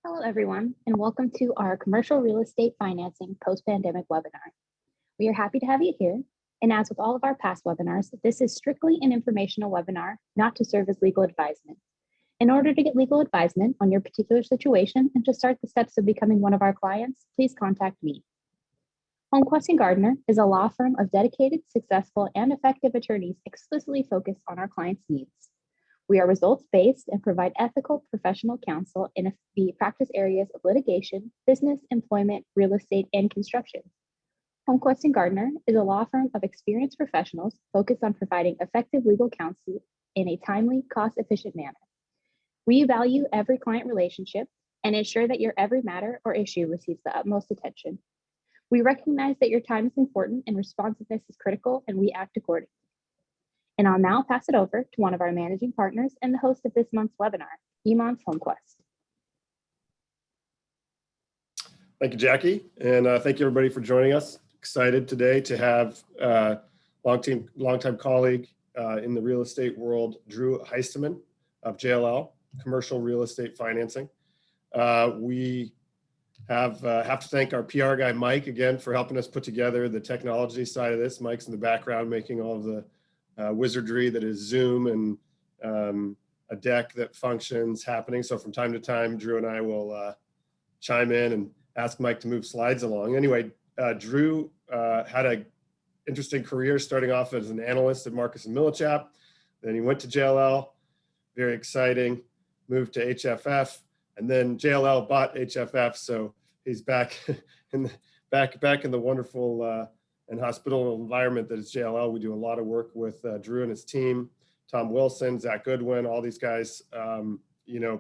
Hello, everyone, and welcome to our Commercial Real Estate Financing Post-Pandemic webinar. We are happy to have you here, and as with all of our past webinars, this is strictly an informational webinar, not to serve as legal advisement. In order to get legal advisement on your particular situation and to start the steps of becoming one of our clients, please contact me. Holmquist & Gardner is a law firm of dedicated, successful, and effective attorneys explicitly focused on our clients' needs. We are results-based and provide ethical professional counsel in the practice areas of litigation, business, employment, real estate, and construction. Holmquist & Gardner is a law firm of experienced professionals focused on providing effective legal counsel in a timely, cost-efficient manner. We value every client relationship and ensure that your every matter or issue receives the utmost attention. We recognize that your time is important and responsiveness is critical, and we act accordingly. And I'll now pass it over to one of our managing partners and the host of this month's webinar, Imants Holmquist. Thank you, Jackie, and thank you everybody for joining us. Excited today to have longtime colleague in the real estate world, Drew Heitstuman of JLL Commercial Real Estate Financing. We have to thank our PR guy, Mike, again, for helping us put together the technology side of this. Mike's in the background making all of the wizardry that is Zoom and a deck that functions happening. So from time to time, Drew and I will chime in and ask Mike to move slides along. Anyway, Drew had an interesting career starting off as an analyst at Marcus & Millichap. Then he went to JLL, very exciting, moved to HFF, and then JLL bought HFF. So he's back in the wonderful and hospitable environment that is JLL. We do a lot of work with Drew and his team, Tom Wilson, Zach Goodwin, all these guys,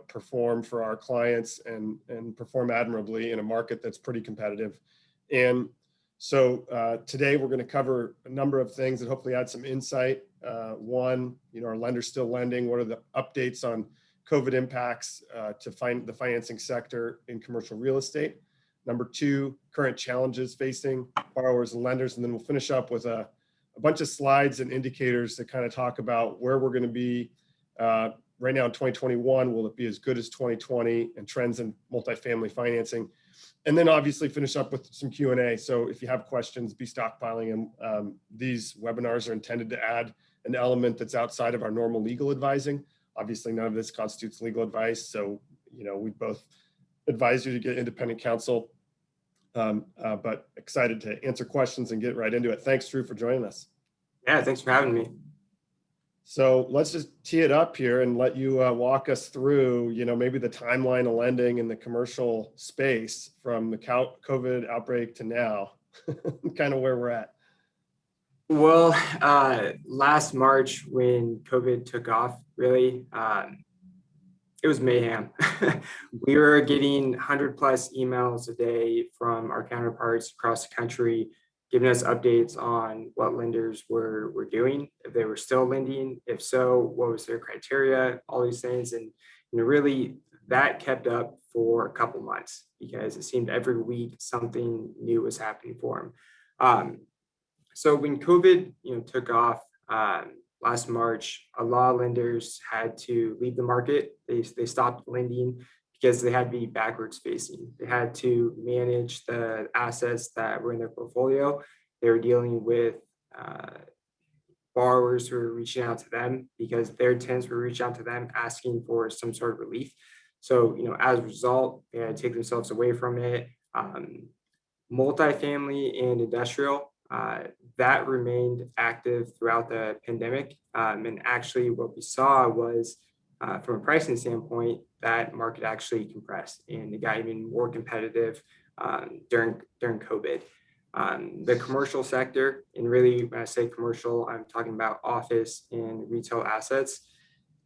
perform for our clients and perform admirably in a market that's pretty competitive. And so today we're going to cover a number of things that hopefully add some insight. One, are lenders still lending? What are the updates on COVID impacts to the financing sector in commercial real estate? Number two, current challenges facing borrowers and lenders. And then we'll finish up with a bunch of slides and indicators that kind of talk about where we're going to be right now in 2021. Will it be as good as 2020, and trends in multifamily financing? And then obviously finish up with some Q&A. So if you have questions, be stockpiling them. These webinars are intended to add an element that's outside of our normal legal advising. Obviously, none of this constitutes legal advice. So, we both advise you to get independent counsel, but excited to answer questions and get right into it. Thanks, Drew, for joining us. Yeah, thanks for having me. So let's just tee it up here and let you walk us through, maybe the timeline of lending in the commercial space from the COVID outbreak to now, kind of where we're at. Well, last March when COVID took off, really, it was mayhem. We were getting 100+ emails a day from our counterparts across the country, giving us updates on what lenders were doing, if they were still lending, if so, what was their criteria, all these things. And really that kept up for a couple months because it seemed every week something new was happening for them. So when COVID took off last March, a lot of lenders had to leave the market. They stopped lending because they had to be backwards facing. They had to manage the assets that were in their portfolio. They were dealing with borrowers who were reaching out to them because their tenants were reaching out to them asking for some sort of relief. So, as a result, they had to take themselves away from it. Multifamily and industrial, that remained active throughout the pandemic. And actually what we saw was, from a pricing standpoint, that market actually compressed and it got even more competitive during COVID. The commercial sector, and really when I say commercial, I'm talking about office and retail assets,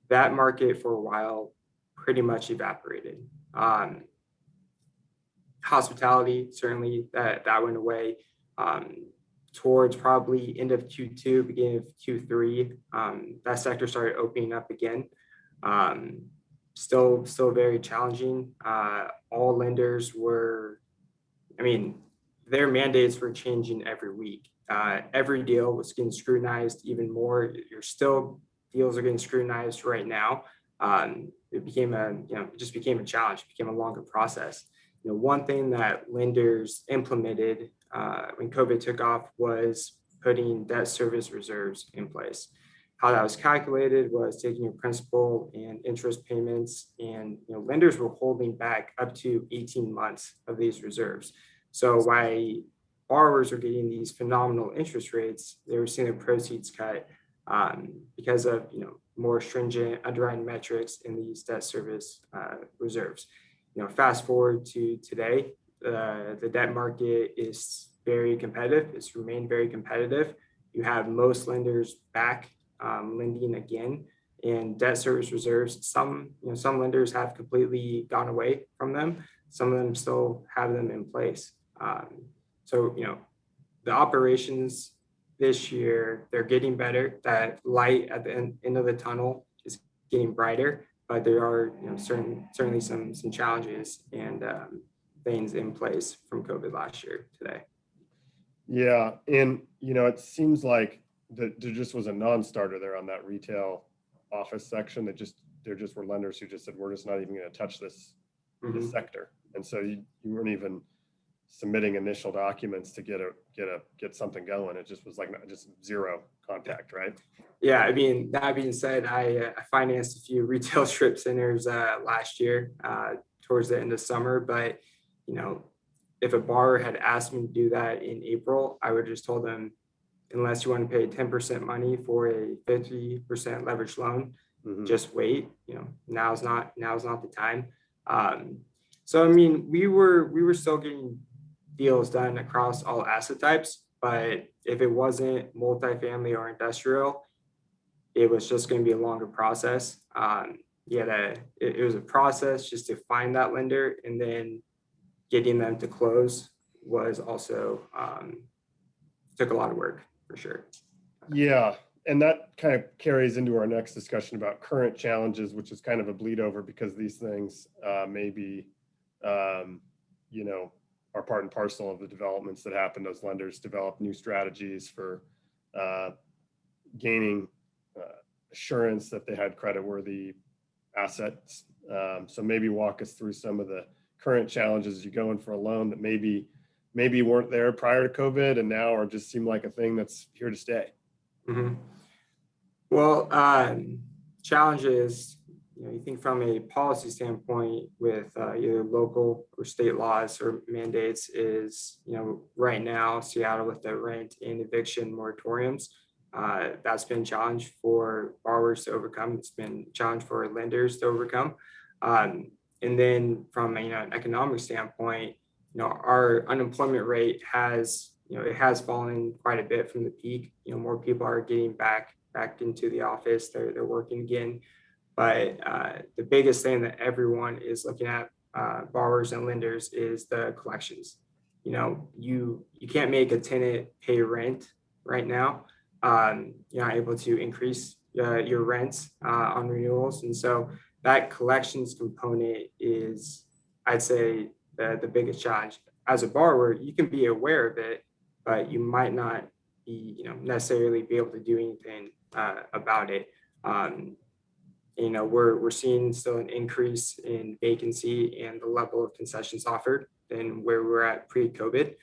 that market for a while pretty much evaporated. Hospitality, certainly that went away. Towards probably end of Q2, beginning of Q3, that sector started opening up again. Still very challenging. All lenders were, their mandates were changing every week. Every deal was getting scrutinized even more. Deals are getting scrutinized right now. it became it just became a challenge, it became a longer process. One thing that lenders implemented when COVID took off was putting debt service reserves in place. How that was calculated was taking your principal and interest payments, and lenders were holding back up to 18 months of these reserves. So while borrowers were getting these phenomenal interest rates, they were seeing their proceeds cut because of more stringent underwriting metrics in these debt service reserves. Fast forward to today, the debt market is very competitive. It's remained very competitive. You have most lenders back lending again, and debt service reserves. Some lenders have completely gone away from them. Some of them still have them in place. So the operations this year, they're getting better. That light at the end of the tunnel is getting brighter, but there are certainly some challenges and things in place from COVID last year today. Yeah, and it seems like there just was a non-starter there on that retail office section. There just were lenders who just said, we're just not even going to touch this sector, and so you weren't even submitting initial documents to get something going. It just was like just zero contact, right? Yeah, I mean, that being said, I financed a few retail strip centers last year towards the end of summer, but if a borrower had asked me to do that in April, I would have just told them, unless you want to pay 10% money for a 50% leverage loan, just wait. Now's not the time. So I mean, we were still getting deals done across all asset types, but if it wasn't multifamily or industrial, it was just going to be a longer process. It was a process just to find that lender, and then getting them to close was also took a lot of work for sure. Yeah, and that kind of carries into our next discussion about current challenges, which is kind of a bleed over because these things maybe are part and parcel of the developments that happen. Those lenders develop new strategies for gaining assurance that they had creditworthy assets. So maybe walk us through some of the current challenges as you go in for a loan that maybe weren't there prior to COVID and now are just seem like a thing that's here to stay. Well, challenges, you think from a policy standpoint with either local or state laws or mandates is, right now, Seattle with the rent and eviction moratoriums, that's been a challenge for borrowers to overcome. It's been a challenge for lenders to overcome. And then from an economic standpoint, our unemployment rate has, it has fallen quite a bit from the peak. More people are getting back into the office. They're working again. But the biggest thing that everyone is looking at, borrowers and lenders, is the collections. You can't make a tenant pay rent right now. You're not able to increase your rents on renewals. And so that collections component is, I'd say, the biggest challenge. As a borrower, you can be aware of it, but you might not be, necessarily be able to do anything about it. We're seeing still an increase in vacancy and the level of concessions offered than where we were at pre-COVID.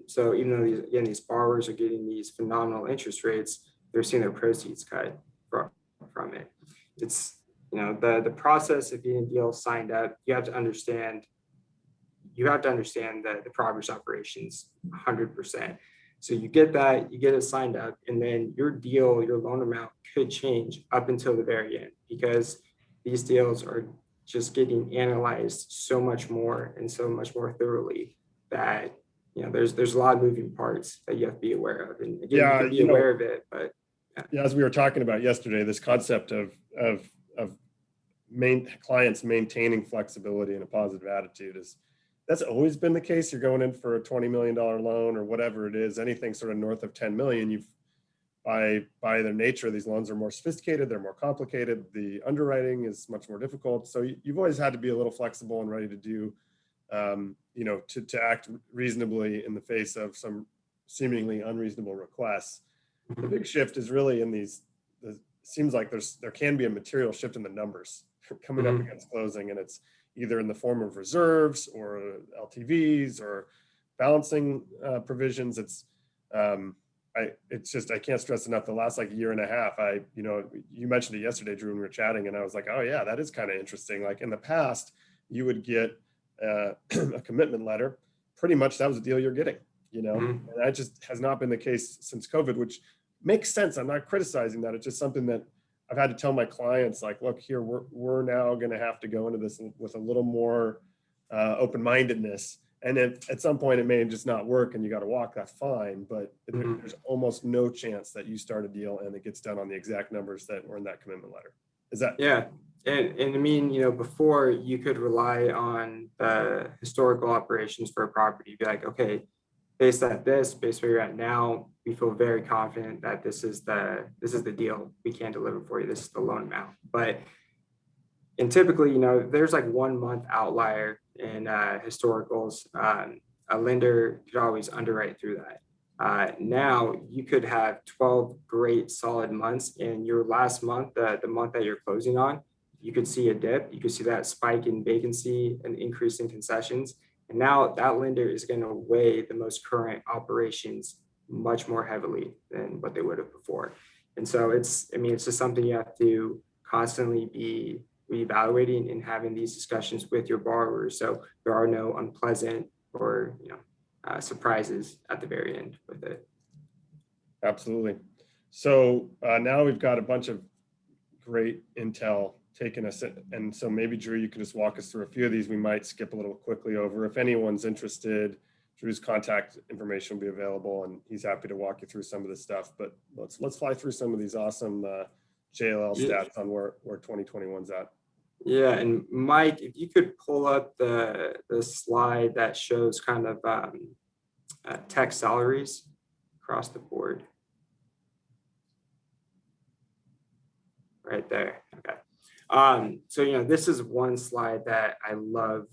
So even though these borrowers are getting these phenomenal interest rates, they're seeing their proceeds cut from it. It's the process of getting deals signed up. You have to understand the progress operations 100%. So you get it signed up, and then your loan amount could change up until the very end, because these deals are just getting analyzed so much more and so much more thoroughly that there's a lot of moving parts that you have to be aware of. And again, you can be aware of it, but as we were talking about yesterday, this concept of clients maintaining flexibility and a positive attitude that's always been the case. You're going in for a $20 million loan or whatever it is, anything sort of north of 10 million, by their nature, these loans are more sophisticated, they're more complicated, the underwriting is much more difficult. So you've always had to be a little flexible and ready to do, to act reasonably in the face of some seemingly unreasonable requests. The big shift is really in these, it seems like there can be a material shift in the numbers coming up against closing, and it's either in the form of reserves or LTVs or balancing provisions. It's just, I can't stress enough, the last like year and a half, you mentioned it yesterday, Drew, when we were chatting, and I was like, oh yeah, that is kind of interesting. Like in the past, you would get a commitment letter. Pretty much that was the deal you're getting, and that just has not been the case since COVID, which makes sense. I'm not criticizing that. It's just something that I've had to tell my clients, like, look here, we're now going to have to go into this with a little more open-mindedness. And at some point it may just not work and you got to walk, that's fine. But there's almost no chance that you start a deal and it gets done on the exact numbers that were in that commitment letter. Is that? Yeah. And I mean, before you could rely on the historical operations for a property. You'd be like, okay, based where you're at now, we feel very confident that this is the deal we can deliver for you. This is the loan amount. And typically, there's like 1 month outlier in historicals. A lender could always underwrite through that. Now you could have 12 great solid months, and your last month, the month that you're closing on, you could see a dip. You could see that spike in vacancy and increase in concessions. And now that lender is going to weigh the most current operations much more heavily than what they would have before. And so it's just something you have to constantly be reevaluating and having these discussions with your borrowers, so there are no unpleasant or surprises at the very end with it. Absolutely. So now we've got a bunch of great intel taking us in, and so maybe Drew, you can just walk us through a few of these. We might skip a little quickly over. If anyone's interested, Drew's contact information will be available, and he's happy to walk you through some of this stuff. But let's fly through some of these awesome JLL stats on where 2021's at. Yeah, and Mike, if you could pull up the slide that shows kind of tech salaries across the board. Right there. Okay. So this is one slide that I love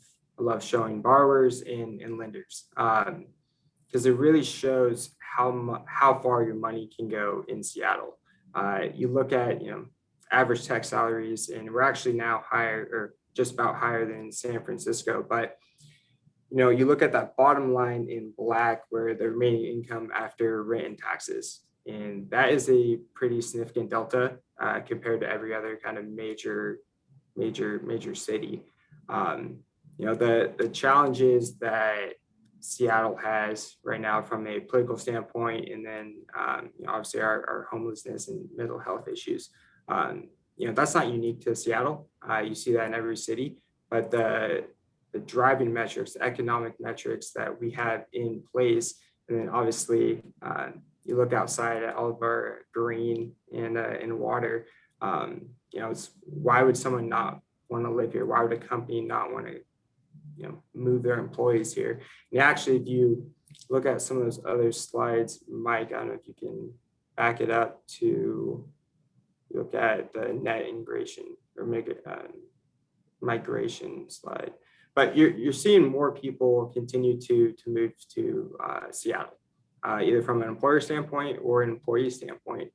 showing borrowers and lenders, because it really shows how far your money can go in Seattle. You look at average tech salaries, and we're actually now higher, or just about higher than San Francisco. But you look at that bottom line in black, where the remaining income after rent and taxes, and that is a pretty significant delta compared to every other kind of major city. The challenges that Seattle has right now from a political standpoint, and then obviously our homelessness and mental health issues. That's not unique to Seattle. You see that in every city, but the driving metrics, the economic metrics that we have in place, and then obviously you look outside at all of our green and water. It's, why would someone not want to live here? Why would a company not want to move their employees here? And actually, if you look at some of those other slides, Mike, I don't know if you can back it up to look at the net immigration or migration slide. But you're seeing more people continue to move to Seattle, either from an employer standpoint or an employee standpoint.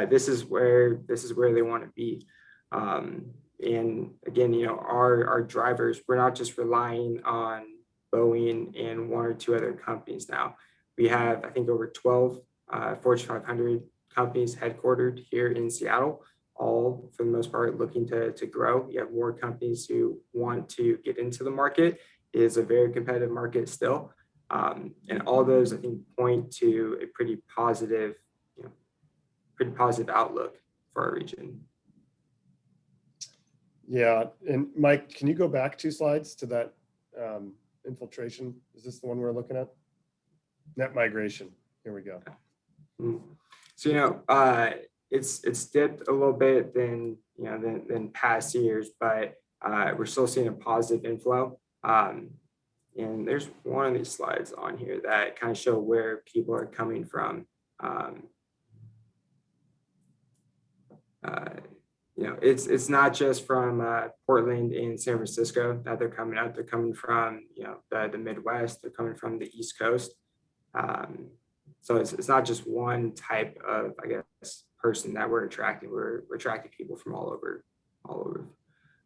This is where they want to be. And again, our drivers, we're not just relying on Boeing and one or two other companies now. We have, I think, over 12 Fortune 500 companies headquartered here in Seattle, all for the most part looking to grow. You have more companies who want to get into the market. It is a very competitive market still. And all those, I think, point to a pretty positive outlook for our region. Yeah, and Mike, can you go back 2 slides to that infiltration? Is this the one we're looking at? Net migration. Here we go. So it's dipped a little bit than past years, but we're still seeing a positive inflow. And there's one of these slides on here that kind of show where people are coming from. It's not just from Portland and San Francisco that they're coming out. They're coming from the Midwest. They're coming from the East Coast. So it's not just one type of, I guess, person that we're attracting. We're attracting people from all over.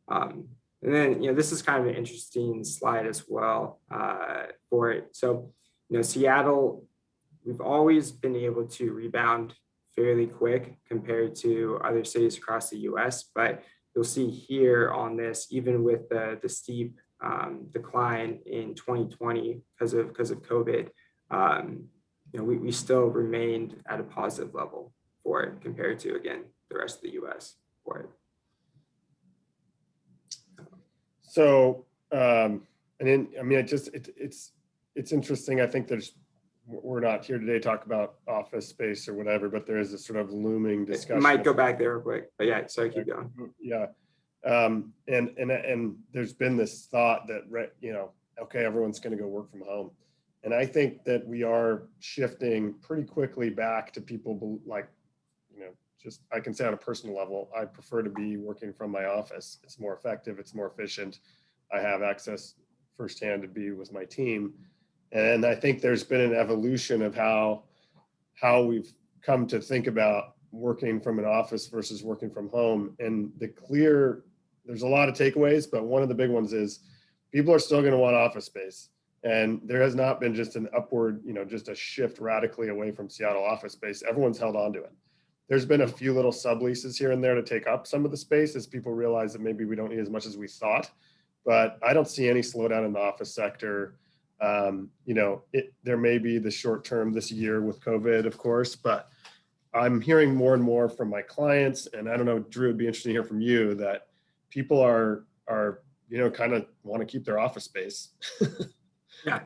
And then, this is kind of an interesting slide as well for it. So, Seattle, we've always been able to rebound fairly quick compared to other cities across the US, but you'll see here on this, even with the steep decline in 2020 because of COVID, we still remained at a positive level for it compared to, again, the rest of the US for it. So, and then, I mean, it's interesting. I think we're not here today to talk about office space or whatever, but there is a sort of looming discussion. It might go back there real quick, but yeah, sorry, keep going. Yeah. And there's been this thought that, okay, everyone's going to go work from home. And I think that we are shifting pretty quickly back to people like, just, I can say on a personal level, I prefer to be working from my office. It's more effective. It's more efficient. I have access firsthand to be with my team. And I think there's been an evolution of how we've come to think about working from an office versus working from home. And there's a lot of takeaways, but one of the big ones is people are still going to want office space. And there has not been just an upward, just a shift radically away from Seattle office space. Everyone's held on to it. There's been a few little subleases here and there to take up some of the space as people realize that maybe we don't need as much as we thought. But I don't see any slowdown in the office sector. There may be the short term this year with COVID, of course, but I'm hearing more and more from my clients, and I don't know, Drew, it'd be interesting to hear from you that people are kind of want to keep their office space. Yeah,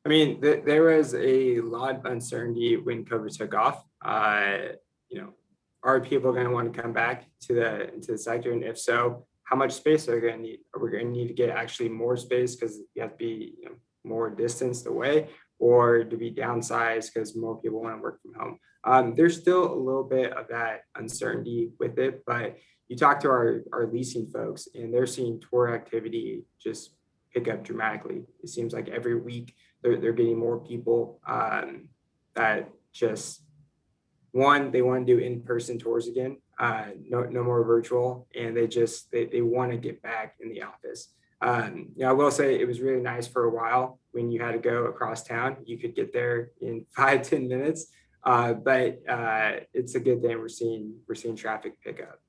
I mean, there was a lot of uncertainty when COVID took off. Are people going to want to come back to the sector, and if so, how much space are we going to need? Are we going to need to get actually more space because you have to be more distanced away, or do we downsize because more people want to work from home? There's still a little bit of that uncertainty with it, but you talk to our leasing folks and they're seeing tour activity just pick up dramatically. It seems like every week they're getting more people that just, they want to do in-person tours again, no more virtual, and they want to get back in the office. I will say it was really nice for a while when you had to go across town. You could get there in 5-10 minutes, but it's a good thing we're seeing traffic pick up.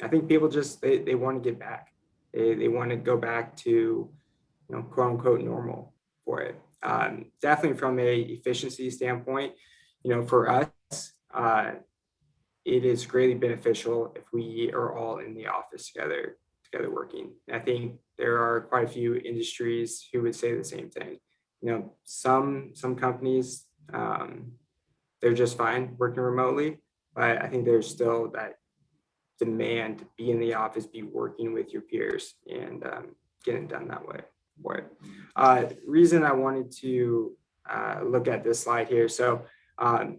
I think people just they want to get back. They want to go back to quote unquote normal for it. Definitely from a efficiency standpoint, for us, it is greatly beneficial if we are all in the office together working. I think there are quite a few industries who would say the same thing. Some companies, they're just fine working remotely, but I think there's still that demand to be in the office, be working with your peers, and getting done that way for it. Reason I wanted to look at this slide here. So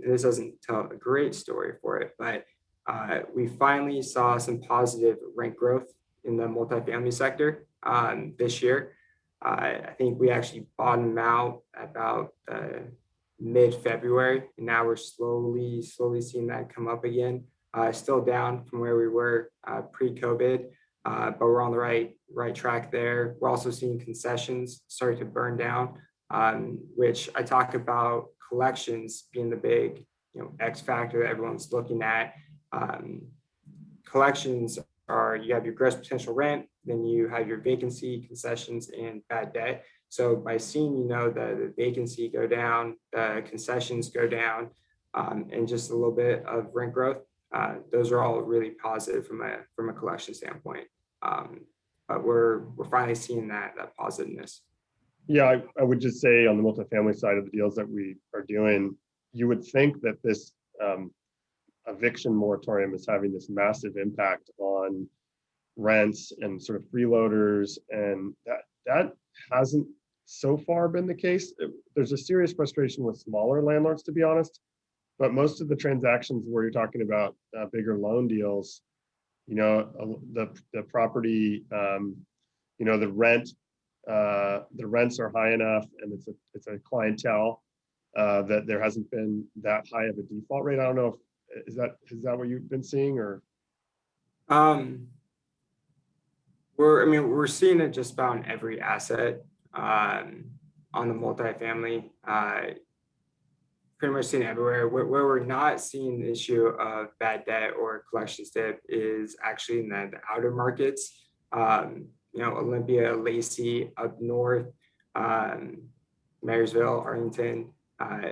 this doesn't tell a great story for it, but we finally saw some positive rent growth in the multifamily sector this year. I think we actually bottomed out about mid-February, and now we're slowly seeing that come up again. Still down from where we were pre-COVID, but we're on the right track there. We're also seeing concessions start to burn down, which I talk about collections being the big X factor that everyone's looking at. Collections are, you have your gross potential rent, then you have your vacancy, concessions, and bad debt. So by seeing the vacancy go down, the concessions go down, and just a little bit of rent growth, those are all really positive from a collection standpoint. But we're finally seeing that positiveness. Yeah, I would just say on the multifamily side of the deals that we are doing, you would think that this eviction moratorium is having this massive impact on rents and sort of freeloaders, and that hasn't so far been the case. There's a serious frustration with smaller landlords, to be honest, but most of the transactions where you're talking about bigger loan deals, the property, the rents are high enough, and it's a clientele that there hasn't been that high of a default rate. I don't know if is that what you've been seeing, or? We're seeing it just about in every asset on the multifamily. Pretty much seen it everywhere. Where we're not seeing the issue of bad debt or collections dip is actually in the outer markets. Olympia, Lacey, up north, Marysville, Arlington.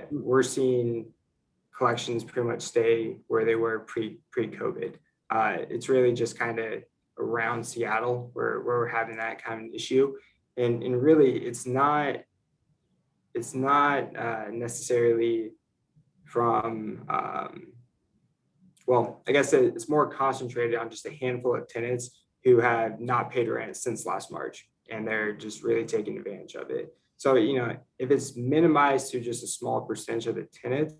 We're seeing collections pretty much stay where they were pre-COVID. It's really just kind of around Seattle where we're having that kind of an issue, and really it's not necessarily from I guess it's more concentrated on just a handful of tenants who have not paid rent since last March, and they're just really taking advantage of it. So if it's minimized to just a small percentage of the tenants,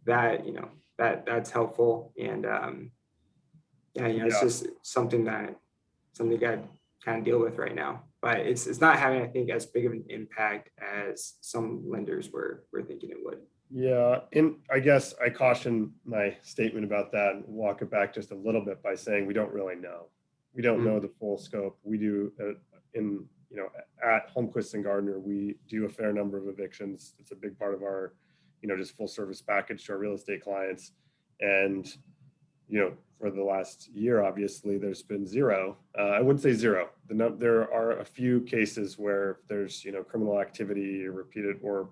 that's helpful. And it's just something you got to kind of deal with right now. But it's not having, I think, as big of an impact as some lenders were thinking it would. Yeah, and I guess I caution my statement about that and walk it back just a little bit by saying we don't really know. We don't know the full scope. We do at Holmquist and Gardner, we do a fair number of evictions. It's a big part of our, just full service package to our real estate clients. And, for the last year, obviously, there's been zero. I wouldn't say zero. There are a few cases where there's, criminal activity, repeated or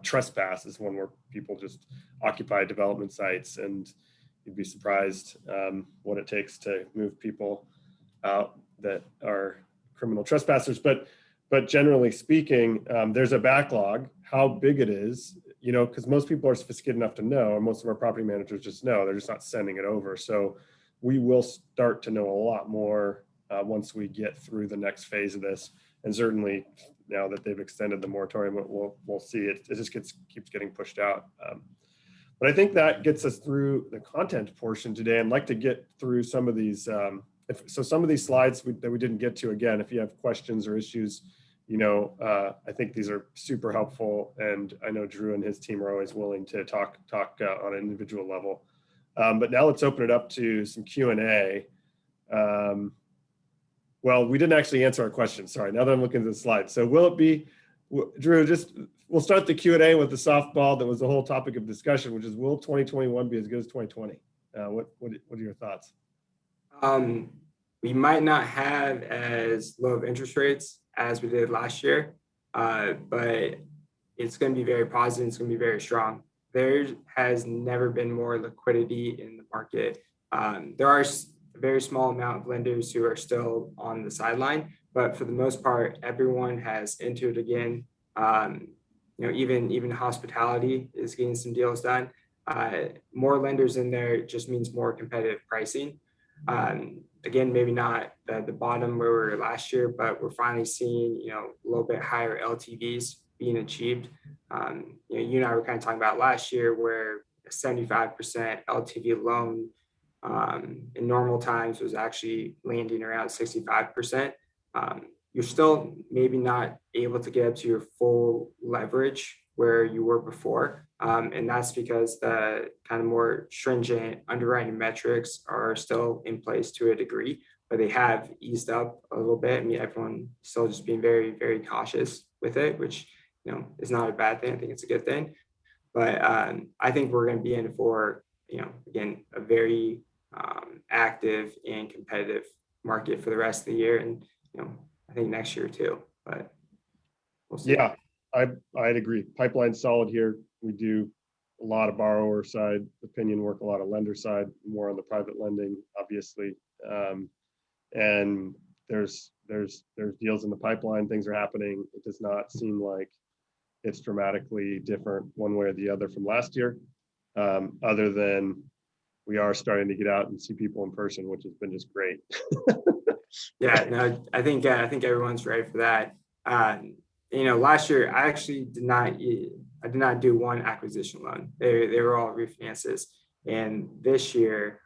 trespass is one where people just occupy development sites, and you'd be surprised what it takes to move people out that are criminal trespassers. But generally speaking, there's a backlog. How big it is, because most people are sophisticated enough to know, or most of our property managers just know, they're just not sending it over. So we will start to know a lot more once we get through the next phase of this. And certainly now that they've extended the moratorium, we'll see it. It just keeps getting pushed out. But I think that gets us through the content portion today. I'd like to get through some of these. Some of these slides that we didn't get to, again, if you have questions or issues, I think these are super helpful, and I know Drew and his team are always willing to talk on an individual level. But now let's open it up to some Q&A. Well, we didn't actually answer our question. Sorry, now that I'm looking at the slide. So will it be, Drew, we'll start the Q&A with the softball that was the whole topic of discussion, which is, will 2021 be as good as 2020? What are your thoughts? We might not have as low of interest rates as we did last year, but it's going to be very positive. It's going to be very strong. There has never been more liquidity in the market. There are a very small amount of lenders who are still on the sideline, but for the most part, everyone has entered again. Even hospitality is getting some deals done. More lenders in there just means more competitive pricing. Again, maybe not the bottom where we were last year, but we're finally seeing, a little bit higher LTVs being achieved. You and I were kind of talking about last year where a 75% LTV loan in normal times was actually landing around 65%. You're still maybe not able to get up to your full leverage where you were before. And that's because the kind of more stringent underwriting metrics are still in place to a degree, but they have eased up a little bit. I mean, everyone still just being very, very cautious with it, which, is not a bad thing. I think it's a good thing. But I think we're going to be in for, again, a very active and competitive market for the rest of the year. And, I think next year too, but we'll see. Yeah, I'd agree. Pipeline's solid here. We do a lot of borrower side opinion work, a lot of lender side, more on the private lending, obviously. And there's deals in the pipeline. Things are happening. It does not seem like it's dramatically different one way or the other from last year, other than we are starting to get out and see people in person, which has been just great. Yeah, no, I think everyone's ready for that. Last year I actually did not do one acquisition loan. They were all refinances. And this year,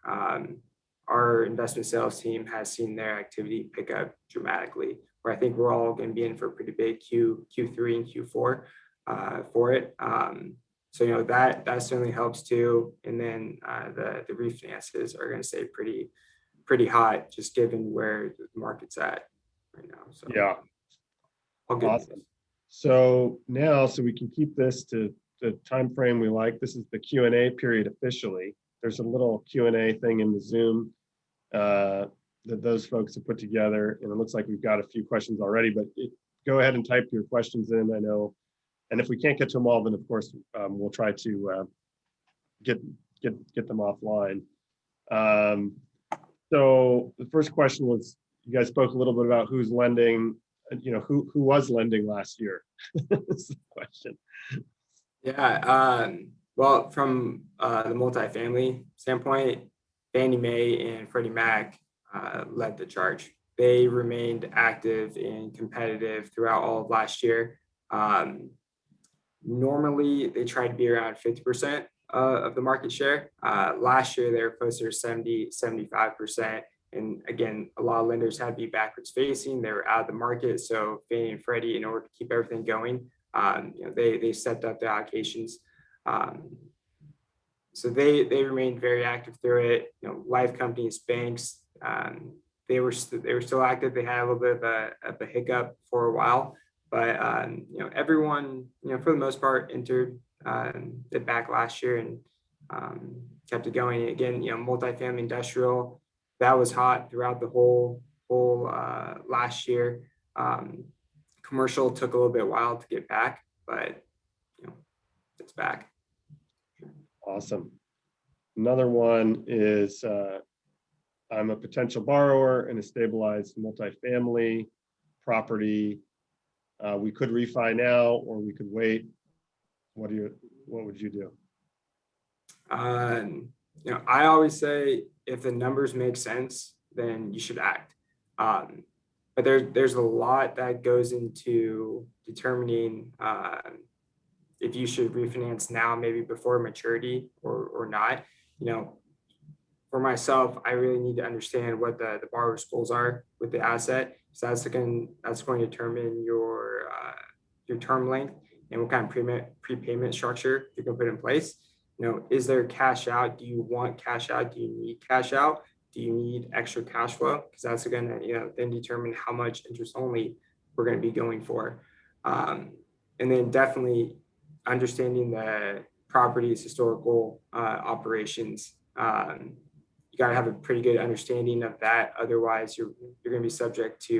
our investment sales team has seen their activity pick up dramatically, where I think we're all going to be in for a pretty big Q3 and Q4 for it. So, that certainly helps too. And then the refinances are going to stay pretty hot just given where the market's at right now. So Yeah, all good. awesome. So now, so we can keep this to the time frame we like. This is the Q&A period officially. There's a little Q&A thing in the Zoom that those folks have put together, and it looks like we've got a few questions already. But go ahead and type your questions in. I know, and if we can't get to them all, then of course we'll try to get them offline. So the first question was, you guys spoke a little bit about who's lending, who was lending last year. That's the question. Yeah, well, from the multifamily standpoint, Fannie Mae and Freddie Mac led the charge. They remained active and competitive throughout all of last year. Normally, they try to be around 50% of the market share. Last year, they were closer to 70-75%. And again, a lot of lenders had to be backwards facing. They were out of the market. So Fannie and Freddie, in order to keep everything going, they stepped up their allocations. So they remained very active through it. Life companies, banks, they were still active. They had a little bit of a hiccup for a while, but everyone, for the most part, entered it back last year and kept it going. And again, multifamily industrial, that was hot throughout the whole last year. Commercial took a little bit while to get back, but it's back. Awesome. Another one is, I'm a potential borrower in a stabilized multifamily property. We could refi now, or we could wait. What would you do? I always say if the numbers make sense, then you should act. But there's a lot that goes into determining if you should refinance now, maybe before maturity or not. For myself, I really need to understand what the borrower's goals are with the asset. So that's going to determine your term length and what kind of prepayment structure you can put in place. Is there cash out? Do you want cash out? Do you need cash out? Do you need extra cash flow? Because that's going to then determine how much interest only we're going to be going for. And then definitely understanding the property's historical operations. You got to have a pretty good understanding of that. Otherwise, you're going to be subject to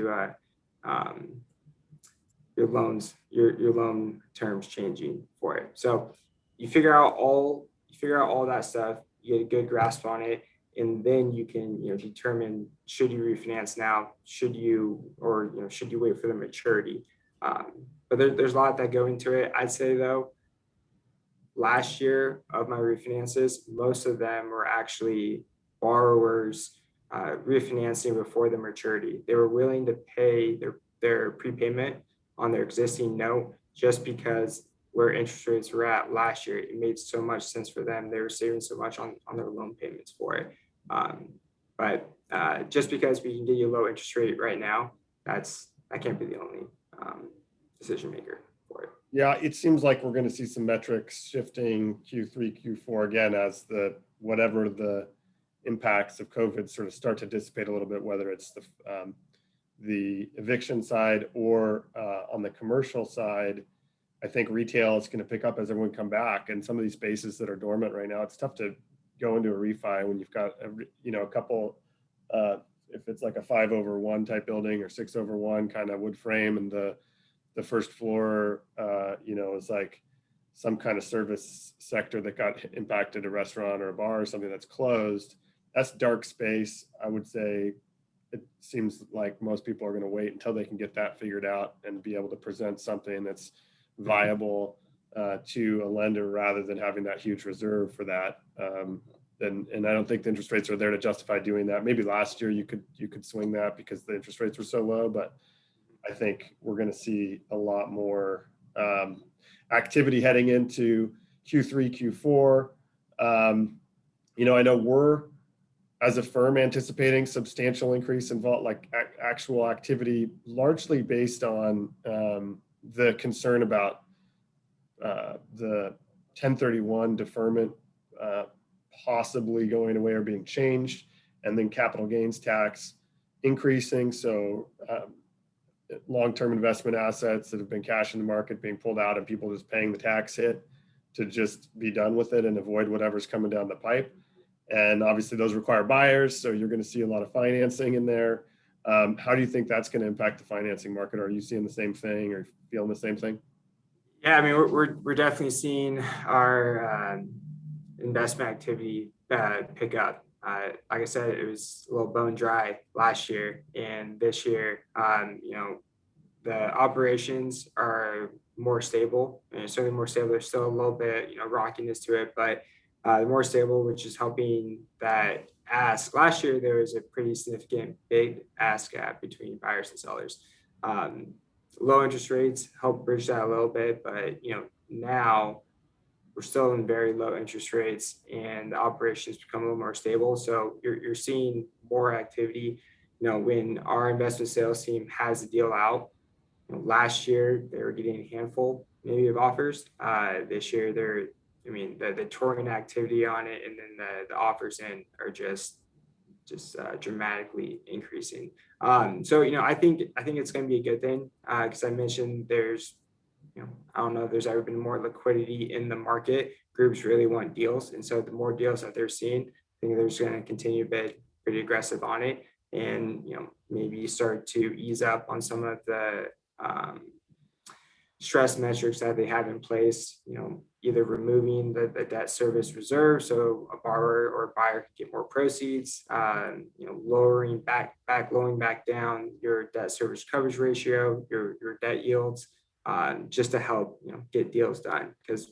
your loan terms changing for it. So you figure out all that stuff. You get a good grasp on it, and then you can determine, should you refinance now? Should you wait for the maturity? But there's a lot that go into it. I'd say though, last year of my refinances, most of them were actually borrowers refinancing before the maturity. They were willing to pay their prepayment on their existing note just because where interest rates were at last year, it made so much sense for them. They were saving so much on their loan payments for it. But just because we can get you a low interest rate right now, that can't be the only decision maker for it. Yeah, it seems like we're going to see some metrics shifting Q3, Q4 again as whatever the impacts of COVID sort of start to dissipate a little bit, whether it's the eviction side or on the commercial side. I think retail is going to pick up as everyone come back, and some of these spaces that are dormant right now, it's tough to go into a refi when you've got a couple. If it's like a 5/1 type building or 6/1 kind of wood frame, and the first floor, is like some kind of service sector that got impacted, a restaurant or a bar or something that's closed. That's dark space. I would say it seems like most people are going to wait until they can get that figured out and be able to present something that's viable to a lender rather than having that huge reserve for that. And I don't think the interest rates are there to justify doing that. Maybe last year you could swing that because the interest rates were so low, but I think we're going to see a lot more activity heading into Q3, Q4. I know we're, as a firm, anticipating substantial increase in actual activity, largely based on the concern about the 1031 deferment possibly going away or being changed, and then capital gains tax increasing. So long-term investment assets that have been cash in the market being pulled out and people just paying the tax hit to just be done with it and avoid whatever's coming down the pipe. And obviously those require buyers. So you're going to see a lot of financing in there. How do you think that's going to impact the financing market? Are you seeing the same thing or feeling the same thing? Yeah, I mean, we're definitely seeing our investment activity pick up. Like I said, it was a little bone dry last year, and this year, the operations are more stable, and certainly more stable. There's still a little bit, rockiness to it, but more stable, which is helping that ask. Last year, there was a pretty significant big ask gap between buyers and sellers. Low interest rates help bridge that a little bit, but now we're still in very low interest rates and the operations become a little more stable. So you're seeing more activity. When our investment sales team has a deal out, last year they were getting a handful maybe of offers. This year the touring activity on it and then the offers in are just dramatically increasing. So I think it's going to be a good thing because I mentioned there's I don't know if there's ever been more liquidity in the market. Groups really want deals. And so the more deals that they're seeing, I think they're just going to continue to be pretty aggressive on it and, maybe start to ease up on some of the stress metrics that they have in place, either removing the debt service reserve so a borrower or a buyer can get more proceeds, lowering back down your debt service coverage ratio, your debt yields, just to help get deals done because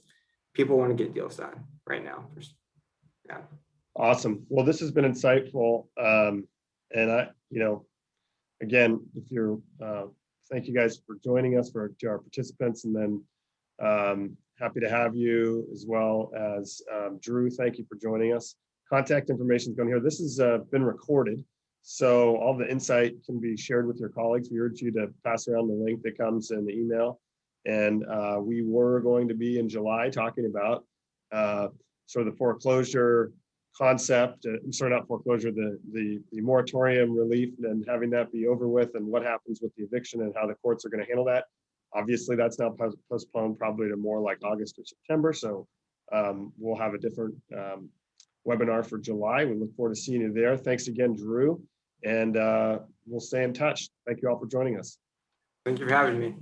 people want to get deals done right now. Yeah. Awesome. Well, this has been insightful. And again, if you're thank you guys for joining us to our participants, and then happy to have you as well as Drew. Thank you for joining us. Contact information is going here. This has been recorded, so all the insight can be shared with your colleagues. We urge you to pass around the link that comes in the email. And we were going to be in July talking about sort of the foreclosure concept, not foreclosure, the moratorium relief and having that be over with and what happens with the eviction and how the courts are going to handle that. Obviously, that's now postponed probably to more like August or September. So we'll have a different webinar for July. We look forward to seeing you there. Thanks again, Drew. And we'll stay in touch. Thank you all for joining us. Thank you for having me.